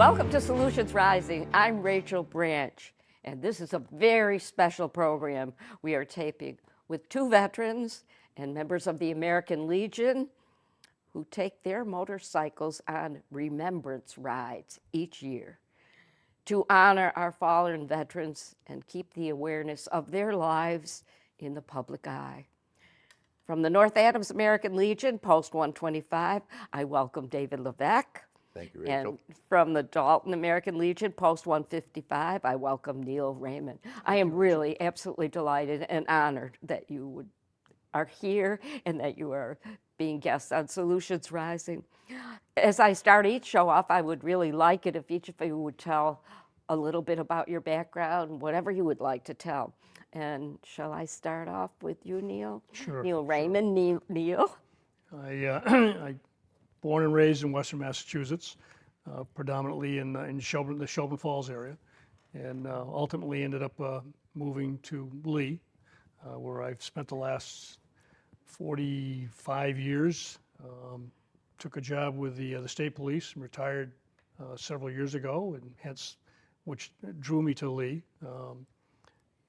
Welcome to Solutions Rising. I'm Rachel Branch, and this is a very special program we are taping with two veterans and members of the American Legion who take their motorcycles on remembrance rides each year to honor our fallen veterans and keep the awareness of their lives in the public eye. From the North Adams American Legion, Post 125, I welcome David Levesque. Thank you, Rachel. And from the Dalton American Legion, Post 155, I welcome Neil Raymond. I am really absolutely delighted and honored that you are here and that you are being guests on Solutions Rising. As I start each show off, I would really like it if each of you would tell a little bit about your background, whatever you would like to tell. And shall I start off with you, Neil? Sure. Neil Raymond, Neil. I born and raised in Western Massachusetts, predominantly in the Shelburne Falls area, and ultimately ended up moving to Lee, where I've spent the last 45 years. Took a job with the state police and retired several years ago, and hence which drew me to Lee.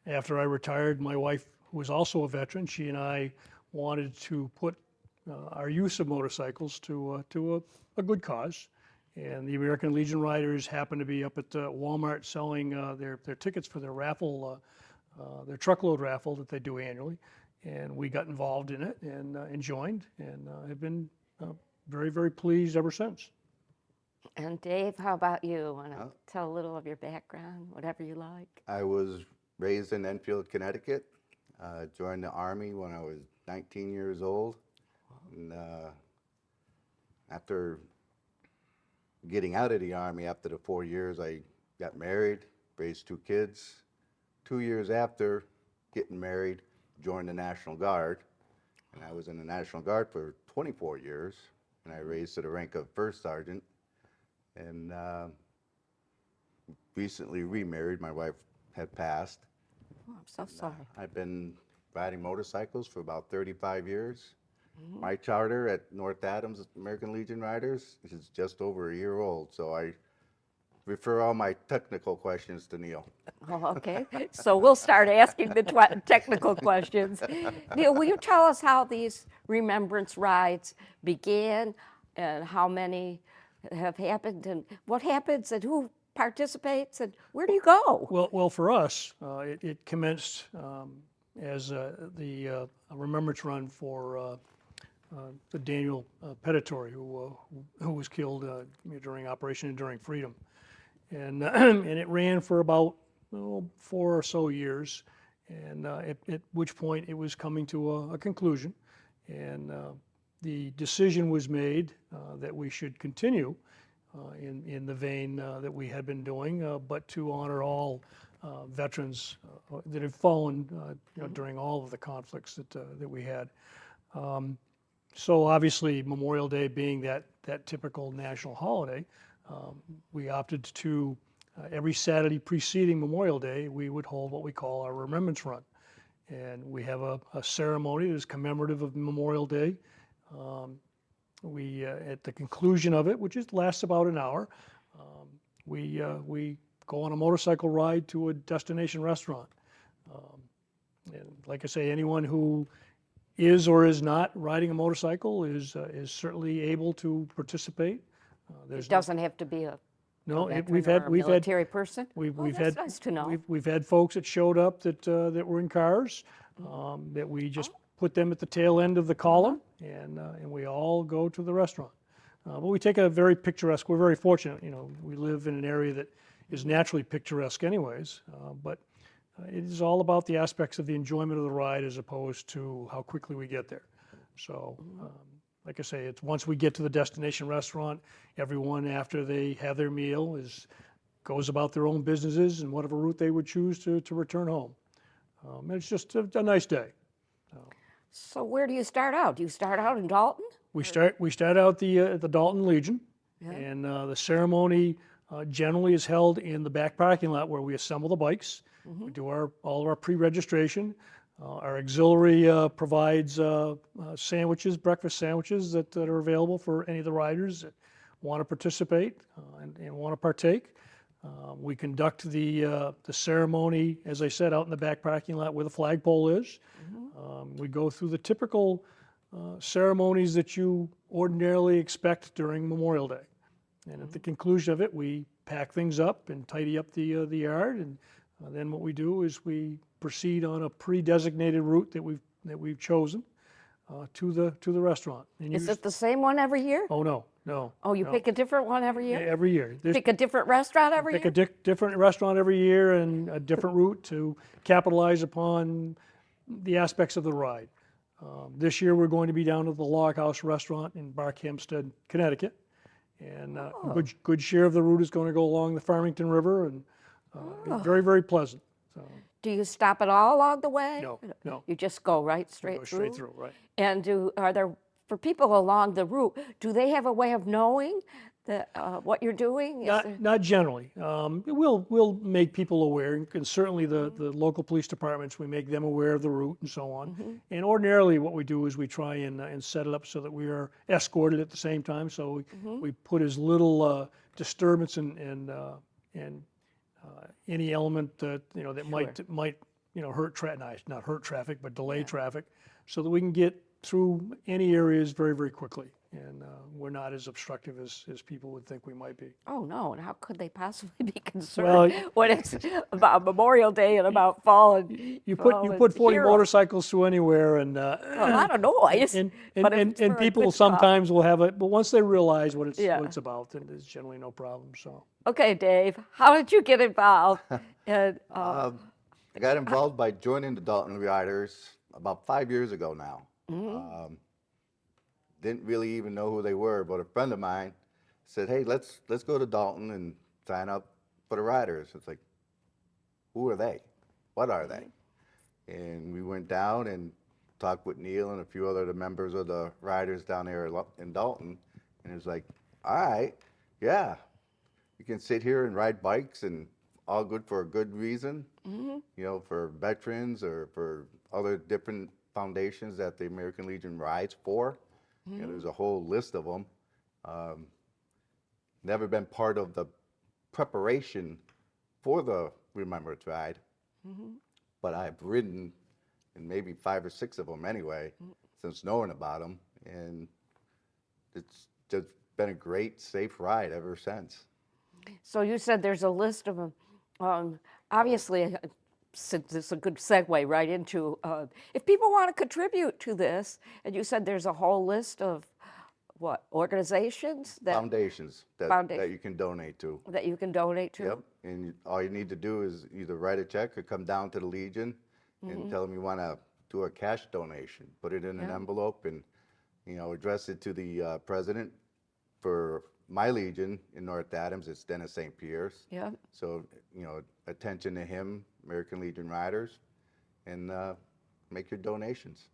After I retired, my wife, who was also a veteran, she and I wanted to put our use of motorcycles to a good cause, and the American Legion riders happened to be up at Walmart selling their tickets for their raffle, their truckload raffle that they do annually, and we got involved in it and joined, and have been very, very pleased ever since. And Dave, how about you? Want to tell a little of your background, whatever you like? I was raised in Enfield, Connecticut. Joined the Army when I was 19 years old. And after getting out of the Army, after the 4 years, I got married, raised two kids. 2 years after getting married, joined the National Guard. And I was in the National Guard for 24 years. And I raised to the rank of First Sergeant. And recently remarried. My wife had passed. Oh, I'm so sorry. I've been riding motorcycles for about 35 years. My charter at North Adams American Legion Riders is just over a year old, so I refer all my technical questions to Neil. Oh, okay. So we'll start asking the technical questions. Neil, will you tell us how these remembrance rides began and how many have happened and what happens and who participates and where do you go? Well, for us, it commenced as the remembrance run for the Daniel Peditory, who was killed during Operation Enduring Freedom, and and it ran for about 4 or so years, and at which point it was coming to a conclusion, and the decision was made that we should continue in the vein that we had been doing, but to honor all veterans that have fallen during all of the conflicts that we had. So obviously Memorial Day being that typical national holiday, we opted to, every Saturday preceding Memorial Day, we would hold what we call our Remembrance Run. And we have a ceremony that is commemorative of Memorial Day. We, at the conclusion of it, which lasts about an hour, we go on a motorcycle ride to a destination restaurant. And like I say, anyone who is or is not riding a motorcycle is certainly able to participate. It doesn't have to be a military person. That's nice to know. We've had folks that showed up that were in cars that we just put them at the tail end of the column, and we all go to the restaurant. But we take a very picturesque. We're very fortunate, we live in an area that is naturally picturesque, anyways. But it is all about the aspects of the enjoyment of the ride as opposed to how quickly we get there. So, like I say, it's once we get to the destination restaurant, everyone after they have their meal goes about their own businesses and whatever route they would choose to return home. And it's just a nice day. So where do you start out? Do you start out in Dalton? We start out the Dalton Legion, and the ceremony generally is held in the back parking lot where we assemble the bikes. We do all of our pre-registration. Our auxiliary provides sandwiches, breakfast sandwiches that are available for any of the riders that want to participate and want to partake. We conduct the ceremony, as I said, out in the back parking lot where the flagpole is. We go through the typical ceremonies that you ordinarily expect during Memorial Day. And at the conclusion of it, we pack things up and tidy up the yard. And then what we do is we proceed on a pre-designated route that we've chosen to the restaurant. And Is it the same one every year? Oh, no. Oh, you no. pick a different one every year? Every year. Pick a different restaurant every Pick year? a different restaurant every year and a different route to capitalize upon the aspects of the ride. This year we're going to be down at the Log House Restaurant in Barkhamsted, Connecticut. And a good share of the route is going to go along the Farmington River, and very, very pleasant. So, Do you stop at all along the way? no. You just go right straight Go through? straight through, right. And are there, for people along the route, do they have a way of knowing that what you're doing? Is there- Not generally. We'll make people aware, and certainly the local police departments, we make them aware of the route and so on. And ordinarily what we do is we try and set it up so that we are escorted at the same time, so we put as little disturbance and any element that might not hurt traffic, but delay traffic, so that we can get through any areas very, very quickly. And we're not as obstructive as people would think we might be. Oh, no, and how could they possibly be concerned when it's about Memorial Day and about fallen You put 40 heroes? motorcycles through anywhere, and Well, I don't know. and it's for a people good cause. sometimes will have it, but once they realize what it's about, then there's generally no problem. So Okay, Dave, how did you get involved? And, I got involved by joining the Dalton Riders about 5 years ago now. Didn't really even know who they were, but a friend of mine said, "Hey, let's go to Dalton and sign up for the Riders." It's like, who are they? What are they? And we went down and talked with Neil and a few other the members of the Riders down there in Dalton, and it was like, all right, yeah, you can sit here and ride bikes and all good for a good reason, for veterans or for other different foundations that the American Legion rides for. There's a whole list of them. Never been part of the preparation for the Remembrance ride, but I've ridden in maybe 5 or 6 of them anyway, since knowing about them, and it's just been a great, safe ride ever since. so you said there's a list of them. Obviously, since it's a good segue right into, if people want to contribute to this, and you said there's a whole list of, what, organizations Foundations that you can donate to. that you can donate to? Yep, and all you need to do is either write a check or come down to the Legion and tell them you want to do a cash donation. Put it in an envelope and, address it to the president. For my Legion in North Adams, it's Dennis St. Pierre's. Yeah. So, attention to him, American Legion Riders, and make your donations.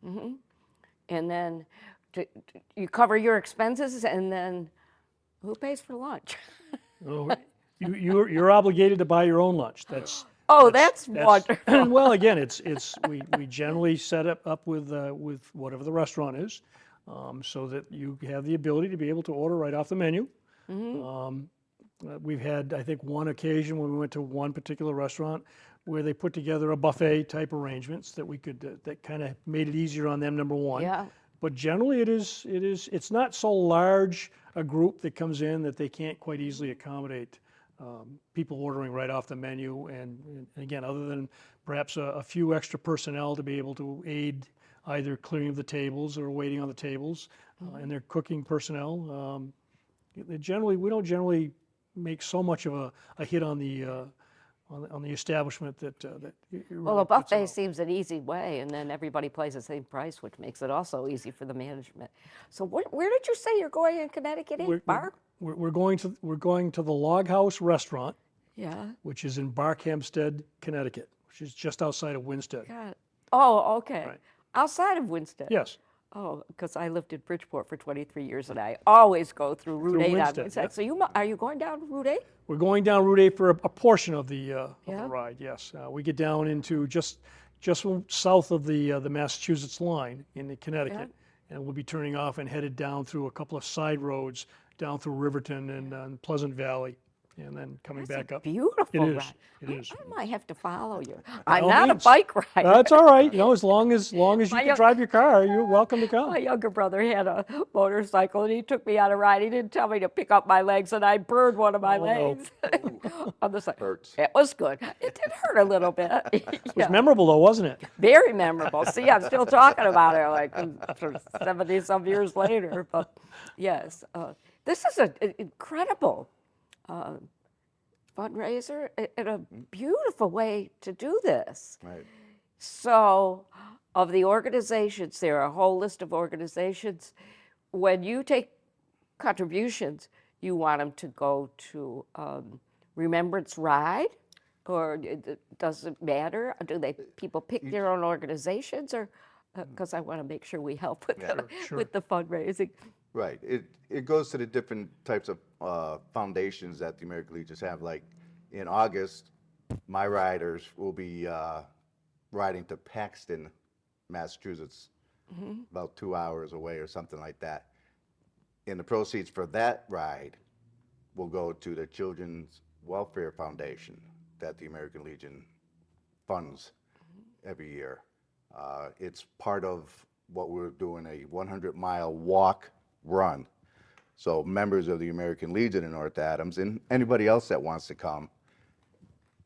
And then you cover your expenses, and then who pays for lunch? you're obligated to buy your own lunch. That's wonderful. Well, again, we generally set up with whatever the restaurant is, so that you have the ability to be able to order right off the menu. We've had, I think, one occasion when we went to one particular restaurant where they put together a buffet type arrangements that we could that kind of made it easier on them. Number one, Yeah. But generally, it's not so large a group that comes in that they can't quite easily accommodate people ordering right off the menu. And again, other than perhaps a few extra personnel to be able to aid either clearing of the tables or waiting on the tables, and their cooking personnel. We don't generally make so much of a hit on the establishment that. Well, a buffet seems an easy way, and then everybody pays the same price, which makes it also easy for the management. So where did you say you're going in Connecticut? We're going to the Log House Restaurant, Yeah. which is in Barkhamsted, Connecticut, which is just outside of Winsted. God. Oh, okay. Right. Outside of Winsted. Yes. Oh, because I lived in Bridgeport for 23 years, and I always go through Route 8 on Winsted, Winsted. yeah. So are you going down Route 8? We're going down Route 8 for a portion of the Yeah? ride. Yes, we get down into just south of the Massachusetts line in Connecticut, and we'll be turning off and headed down through a couple of side roads down through Riverton and Pleasant Valley, and then coming back up. Beautiful It is. ride. It is. I might have to follow you. By I'm all not a means. bike rider. That's all right. You know, as long as you My can young- drive your car, you're welcome to come. My younger brother had a motorcycle, and he took me on a ride. He didn't tell me to pick up my legs, and I burned one of my Oh, no. legs on the side. Hurts. It was good. It did hurt a little bit. It was Yeah. memorable though, wasn't it? Very memorable. See, I'm still talking about it like 70-some years later. But yes, this is an incredible fundraiser and a beautiful way to do this. Right. So, of the organizations, there are a whole list of organizations. When you take contributions, you want them to go to Remembrance Ride, or does it matter? Do people pick their own organizations, or because I want to make sure we help with Sure. with the fundraising. Right. It goes to the different types of foundations that the American Legions have. Like in August, my riders will be riding to Paxton, Massachusetts, about 2 hours away or something like that. And the proceeds for that ride will go to the Children's Welfare Foundation that the American Legion funds every year. It's part of what we're doing, a 100-mile walk run. So members of the American Legion in North Adams and anybody else that wants to come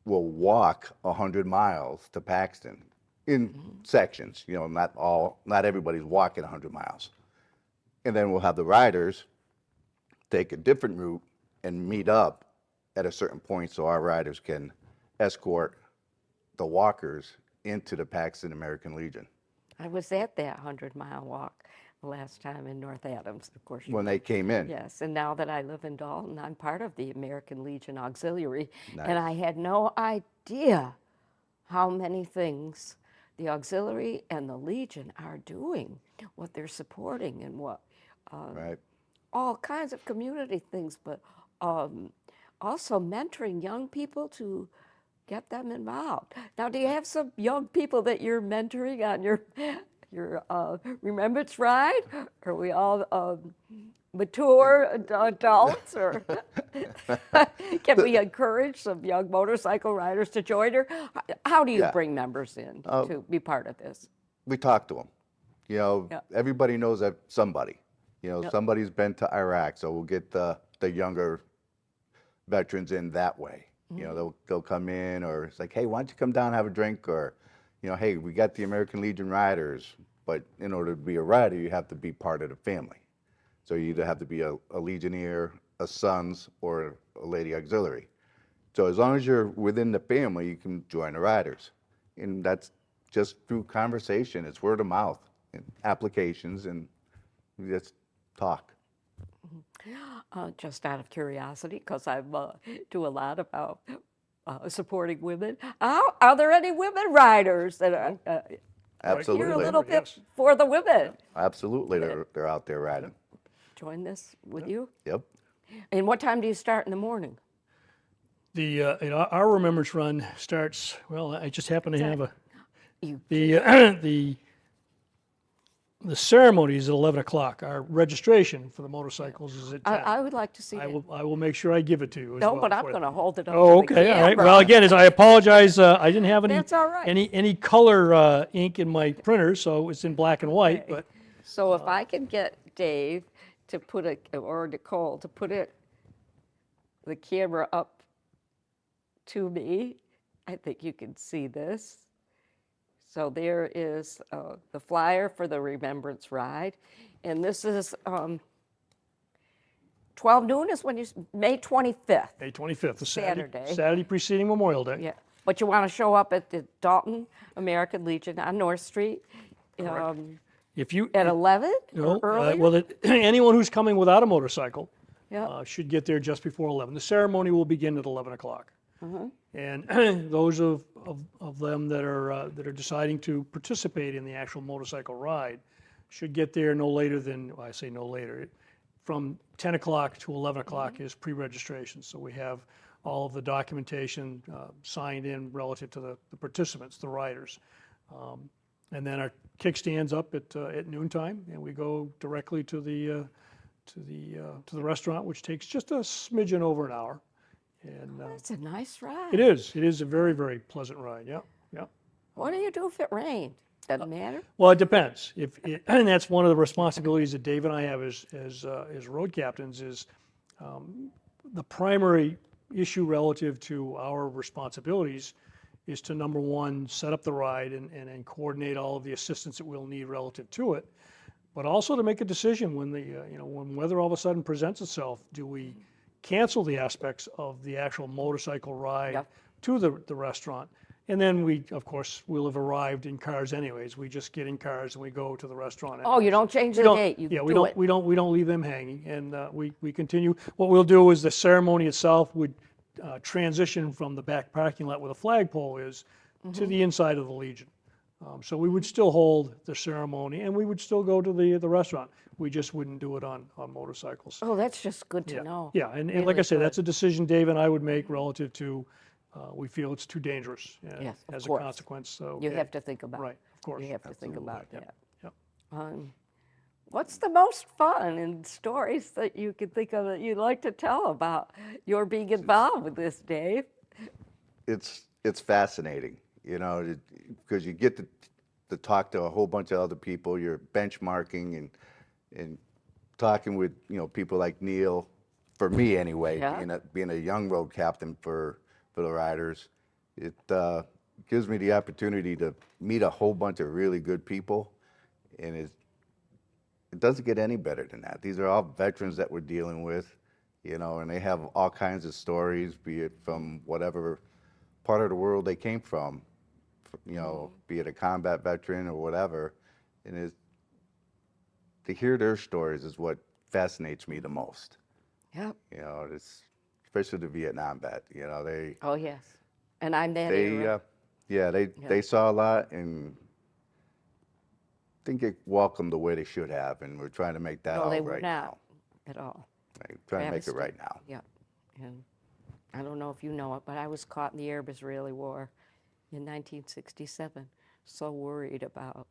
will walk 100 miles to Paxton in sections. You know, not everybody's walking 100 miles. And then we'll have the riders take a different route and meet up at a certain point so our riders can escort the walkers into the Paxton American Legion. I was at that 100-mile walk the last time in North Adams, of course. When they came in. Yes, and now that I live in Dalton, I'm part of the American Legion Auxiliary, Nice. and I had no idea how many things the Auxiliary and the Legion are doing, what they're supporting, and what Right. all kinds of community things, but also mentoring young people to get them involved. Now, do you have some young people that you're mentoring on your Remembrance Ride? Are we all mature adults, or can we encourage some young motorcycle riders to join her? How do you Yeah. bring members in to be part of this? We talk to them. You know, Yeah. everybody knows that somebody. You know, Yep. somebody's been to Iraq, so we'll get the younger veterans in that way. You know, they'll come in, or it's like, hey, why don't you come down and have a drink? Or, you know, hey, we got the American Legion riders, but in order to be a rider, you have to be part of the family. So you either have to be a Legionnaire, a Sons, or a Lady Auxiliary. So as long as you're within the family, you can join the riders. And that's just through conversation. It's word of mouth, and applications, and we just talk. Just out of curiosity, because I do a lot about supporting women. Are there any women riders that are here Absolutely. a little bit Yes. for the women? Absolutely, they're out there riding. Join this with you. Yep. And what time do you start in the morning? Our Remembrance Run starts. Well, I just happen to have You the ceremony is at 11 o'clock. Our registration for the motorcycles is at 10. I would like to see I that. will make sure I give it to you as No, well. but I'm for going to hold it up. Oh, to the okay, all right. camera. Well, again, I apologize. I didn't have That's all right. any color ink in my printer, so it's in black and white. Okay. But So if I can get Dave to put or Nicole to put the camera up to me, I think you can see this. So there is the flyer for the Remembrance Ride, and this is 12 noon is when May 25th. May 25th, the Saturday. Saturday preceding Memorial Day. Yeah, but you want to show up at the Dalton American Legion on North Street If you at 11 no, or earlier. well, anyone who's coming without a motorcycle Yeah. should get there just before 11. The ceremony will begin at 11 o'clock. And those of them that are deciding to participate in the actual motorcycle ride should get there no later than, well, I say no later, from 10 o'clock to 11 o'clock is pre-registration. So we have all of the documentation signed in relative to the participants, the riders. And then our kickstand's up at noontime, and we go directly to to the restaurant, which takes just a smidgen over an hour. And It's a nice ride. it is. It is a very, very pleasant ride. Yeah, yeah. What do you do if it rained? Doesn't matter. Well, it depends. And that's one of the responsibilities that Dave and I have as road captains is the primary issue relative to our responsibilities is to, number one, set up the ride and coordinate all of the assistance that we'll need relative to it, but also to make a decision when when weather all of a sudden presents itself. Do we cancel the aspects of the actual motorcycle ride Yep. to the restaurant? And then we, of course, will have arrived in cars anyways. We just get in cars and we go to the restaurant. Oh, you don't change We the don't- date. You yeah, do it. we don't leave them hanging, and we continue. What we'll do is the ceremony itself would transition from the back parking lot where the flagpole is to the inside of the Legion. So we would still hold the ceremony, and we would still go to the restaurant. We just wouldn't do it on motorcycles. Oh, that's just good to Yeah, know. yeah, and like Really I said, good. that's a decision Dave and I would make relative to. We feel it's too dangerous Yes, of as a course. consequence. So You yeah, have to think about right, of course. You have to think about Yep, that. yep. What's the most fun and stories that you can think of that you'd like to tell about your being involved with this, Dave? It's fascinating, because you get to talk to a whole bunch of other people. You're benchmarking and talking with people like Neil. For me, anyway, Yeah. being a young road captain for the riders, it gives me the opportunity to meet a whole bunch of really good people, and it doesn't get any better than that. These are all veterans that we're dealing with, and they have all kinds of stories, be it from whatever part of the world they came from, be it a combat veteran or whatever. And to hear their stories is what fascinates me the most. Yep. It's especially the Vietnam vet. They Oh, yes. And I'm that era. they saw a lot and didn't get welcomed the way they should have, and we're trying to make that No, all they were right not now. at all. Right, trying to make it right Travesty. now. Yep. And I don't know if you know it, but I was caught in the Arab-Israeli War in 1967. So worried about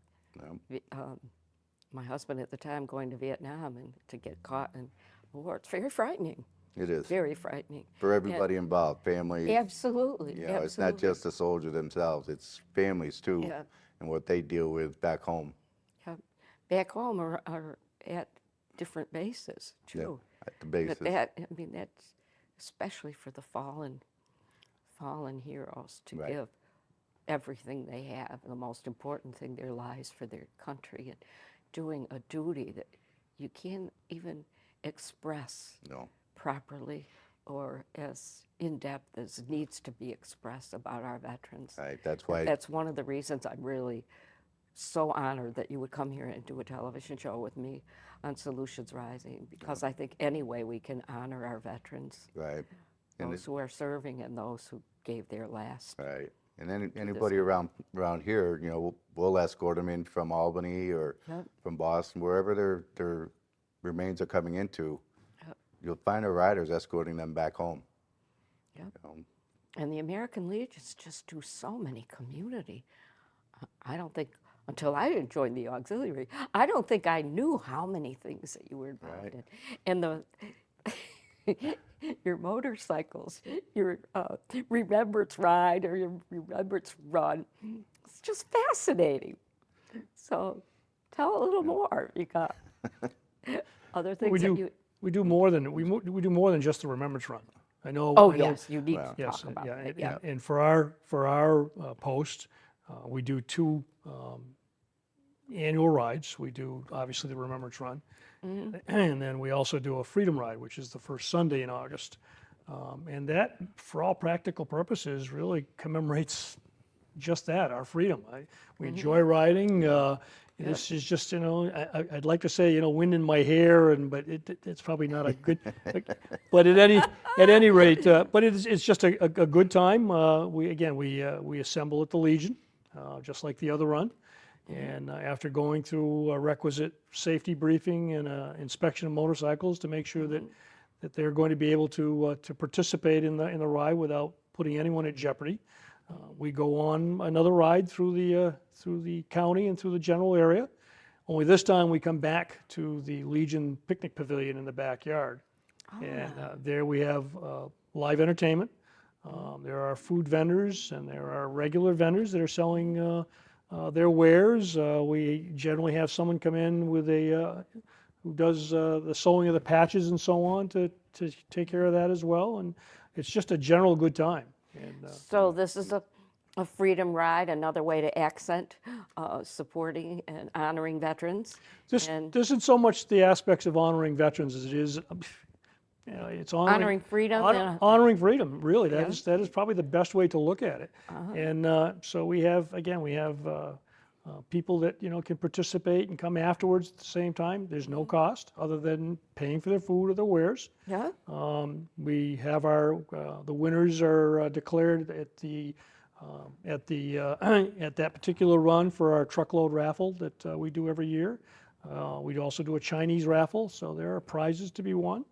my husband at the time going to Vietnam and to get caught in a war. It's very frightening. It is Very frightening. for everybody involved, family. Absolutely. It's not just the soldier themselves; it's families too, Yeah. and what they deal with back home. Yep. Back home are at different bases too. At the bases. But that's especially for the fallen heroes to Right. give everything they have, the most important thing, their lives for their country, and doing a duty that you can't even express No. properly or as in-depth as needs to be expressed about our veterans. Right. That's why. That's one of the reasons I'm really so honored that you would come here and do a television show with me on Solutions Rising, because I think any way we can honor our veterans, Right. And those who are serving and those who gave their last. Right. And anybody around here, we'll escort them in from Albany or Yep. from Boston, wherever their remains are coming into. Yep. You'll find our riders escorting them back home. Yep. And the American Legions just do so many community. I don't think, until I didn't join the auxiliary, I don't think I knew how many things that you were involved Right. in. And your motorcycles, your Remembrance ride or your Remembrance run, it's just fascinating. So tell a little more. You got other things that you... We do more than we do more than just the Remembrance Run. I know. Oh, I know- yes, you need to Yes, talk about yeah, that. Yeah. and for our post, we do two annual rides. We do obviously the Remembrance Run, and then we also do a Freedom Ride, which is the first Sunday in August, and that, for all practical purposes, really commemorates just that, our freedom. We enjoy riding. This is just, I'd like to say, wind in my hair, but it's probably not a good. But at any rate, but it's just a good time. We assemble at the Legion, just like the other run, and after going through a requisite safety briefing and inspection of motorcycles to make sure that they're going to be able to participate in the ride without putting anyone at jeopardy. We go on another ride through the county and through the general area, Only this time we come back to the Legion picnic pavilion in the backyard. And there we have live entertainment. There are food vendors and there are regular vendors that are selling their wares. We generally have someone come in with who does the sewing of the patches and so on to take care of that as well. And it's just a general good time. And, So this is a freedom ride, another way to accent supporting and honoring veterans. this and isn't so much the aspects of honoring veterans as it is, it's honoring freedom. honoring freedom. Really, Yeah. that is probably the best way to look at it. And so we have people that can participate and come afterwards at the same time. There's no cost other than paying for their food or their wares. Yeah. We have the winners are declared at that particular run for our truckload raffle that we do every year. We also do a Chinese raffle, so there are prizes to be won.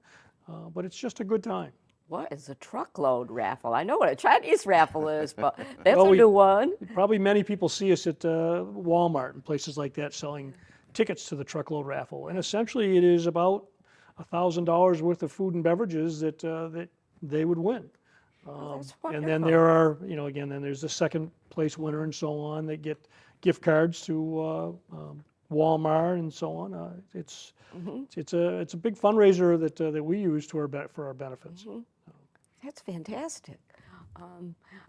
But it's just a good time. What is a truckload raffle? I know what a Chinese raffle is, but that's Well, a new one. Probably many people see us at Walmart and places like that selling tickets to the truckload raffle. And essentially it is about $1,000 worth of food and beverages that they would win. That's And then wonderful. there are, then there's the second place winner and so on. They get gift cards to Walmart and so on. It's a big fundraiser that we use for our benefits. That's fantastic.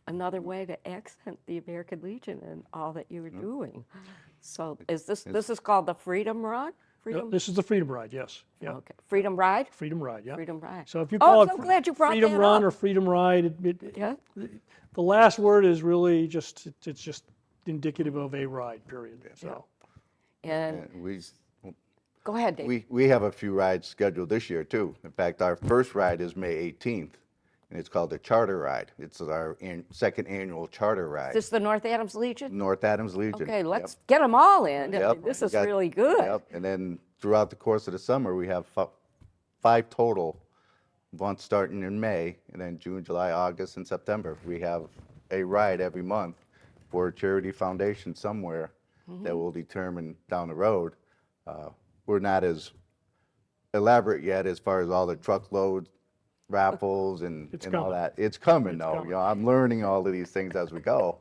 Another way to accent the American Legion and all that you were doing. So is this is called the Freedom Run? Freedom? This is the Freedom Ride, yes. Yeah. Okay. Freedom Ride? Freedom Ride, yeah. Freedom Ride. So if you Oh, call I'm it so glad you brought Freedom that Run up. or Freedom Ride, Yeah. the last word is really it's just indicative of a ride, period. So And And go ahead, Dave. we have a few rides scheduled this year too. In fact, our first ride is May 18th, and it's called the Charter Ride. It's our second annual charter ride. Is this the North Adams Legion? North Adams Legion. Okay, Yep. let's get them all in. Yep. This We is got- really good. Yep. And then throughout the course of the summer, we have 5 total months starting in May, and then June, July, August, and September. We have a ride every month for a charity foundation somewhere that will determine down the road. We're not as elaborate yet as far as all the truckload raffles and all coming. that. It's coming though. coming. I'm learning all of these things as we go.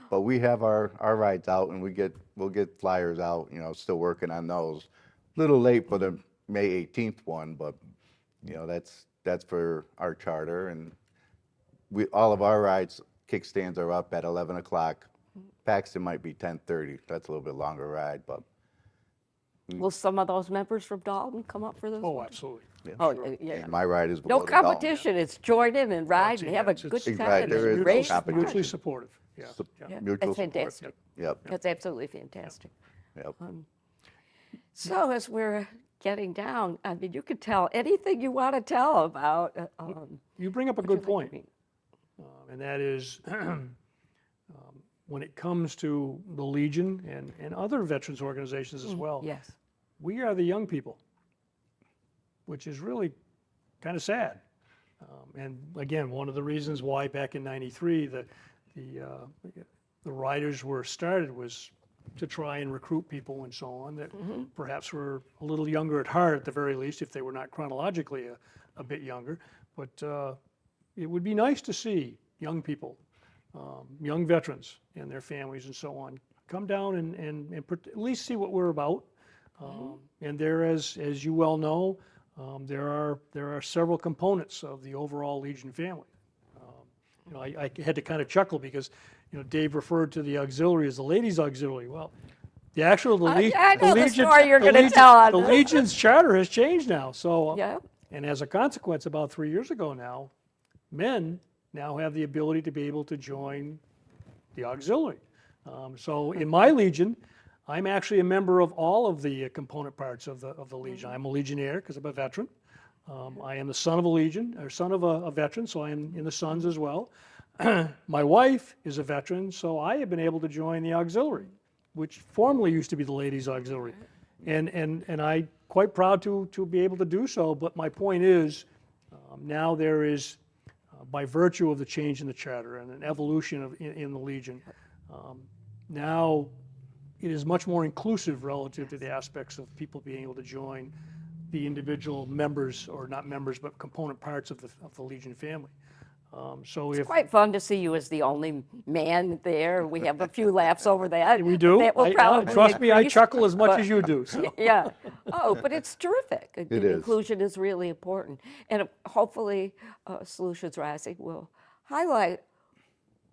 But we have our rides out, and we'll get flyers out. Still working on those. A little late for the May 18th one, but that's for our charter, and all of our rides kickstands are up at 11 o'clock. Paxton might be 10:30. That's a little bit longer ride, but Will some of those members from Dalton come up for those? oh, absolutely. Oh, yeah. and my ride is No below the Dalton. competition. It's join in and ride and have a good It's- time. Right, and there is no raise competition. Mutually supportive. Yeah. Sup- Yeah, Mutual that's support. fantastic. Yep. That's absolutely fantastic. Yep. So as we're getting down, I mean, you could tell anything you want to tell about. You bring up a good point, and that is when it comes to the Legion and other veterans organizations as well, Yes. we are the young people, which is really kind of sad. And again, one of the reasons why back in '93 the riders were started was to try and recruit people and so on that perhaps were a little younger at heart at the very least, if they were not chronologically a bit younger. But it would be nice to see young people, young veterans and their families and so on, come down and at least see what we're about. And there, as you well know, there are several components of the overall Legion family. I had to kind of chuckle because Dave referred to the auxiliary as the ladies' auxiliary. Well, the actual I know the story you're gonna tell on the this. Legion's charter has changed now. So Yeah. and as a consequence, about 3 years ago now, men now have the ability to be able to join the auxiliary. So in my Legion, I'm actually a member of all of the component parts of the Legion. I'm a Legionnaire because I'm a veteran. I am the son of a Legion, or son of a veteran, so I am in the Sons as well. My wife is a veteran, so I have been able to join the auxiliary, which formerly used to be the ladies' auxiliary. And I'm quite proud to be able to do so, but my point is, now there is, by virtue of the change in the charter and an evolution in the Legion, now it is much more inclusive relative to the aspects of people being able to join the individual members, or not members, but component parts of the Legion family. So if Quite fun to see you as the only man there. We have a few laughs over that. we do, That will probably trust me, I increase, chuckle as much but- as you do. So. Yeah. Oh, but it's terrific. It is. Inclusion is really important. And hopefully, Solutions Rising will highlight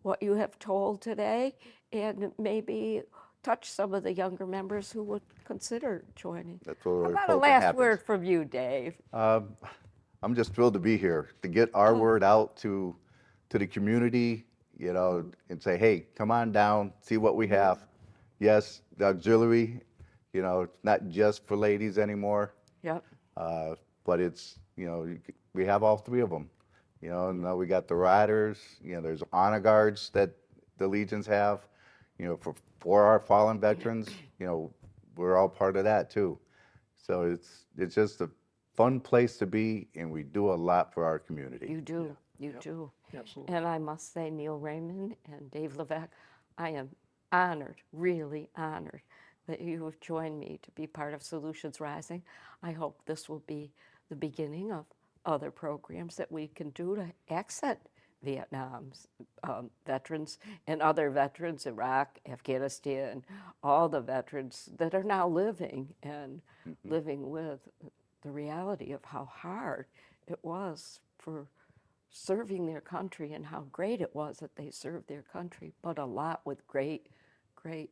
what you have told today and maybe touch some of the younger members who would consider joining. That's what How we're about a hoping last happens. word from you, Dave? I'm just thrilled to be here, to get our word out to the community, and say, hey, come on down, see what we have. Yes, the auxiliary, it's not just for ladies anymore, Yep. but it's, we have all three of them. And now we got the riders, there's honor guards that the Legions have, for our fallen veterans, we're all part of that too. So it's just a fun place to be, and we do a lot for our community. You do. You do. Absolutely. And I must say, Neil Raymond and Dave Levesque, I am honored, really honored, that you have joined me to be part of Solutions Rising. I hope this will be the beginning of other programs that we can do to accent Vietnam's veterans and other veterans, Iraq, Afghanistan, all the veterans that are now living and living with the reality of how hard it was for serving their country and how great it was that they served their country, but a lot with great, great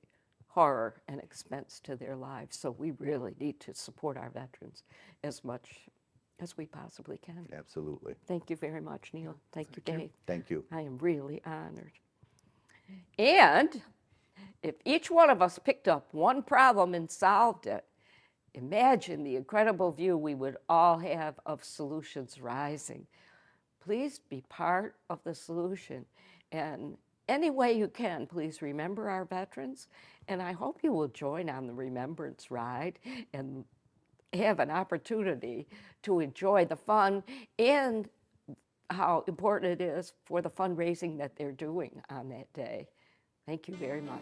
horror and expense to their lives. So we really need to support our veterans as much as we possibly can. Absolutely. Thank you very much, Neil. Thank you, Dave. Thank you. I am really honored. And if each one of us picked up one problem and solved it, imagine the incredible view we would all have of Solutions Rising. Please be part of the solution. And any way you can, please remember our veterans. And I hope you will join on the Remembrance ride and have an opportunity to enjoy the fun and how important it is for the fundraising that they're doing on that day. Thank you very much.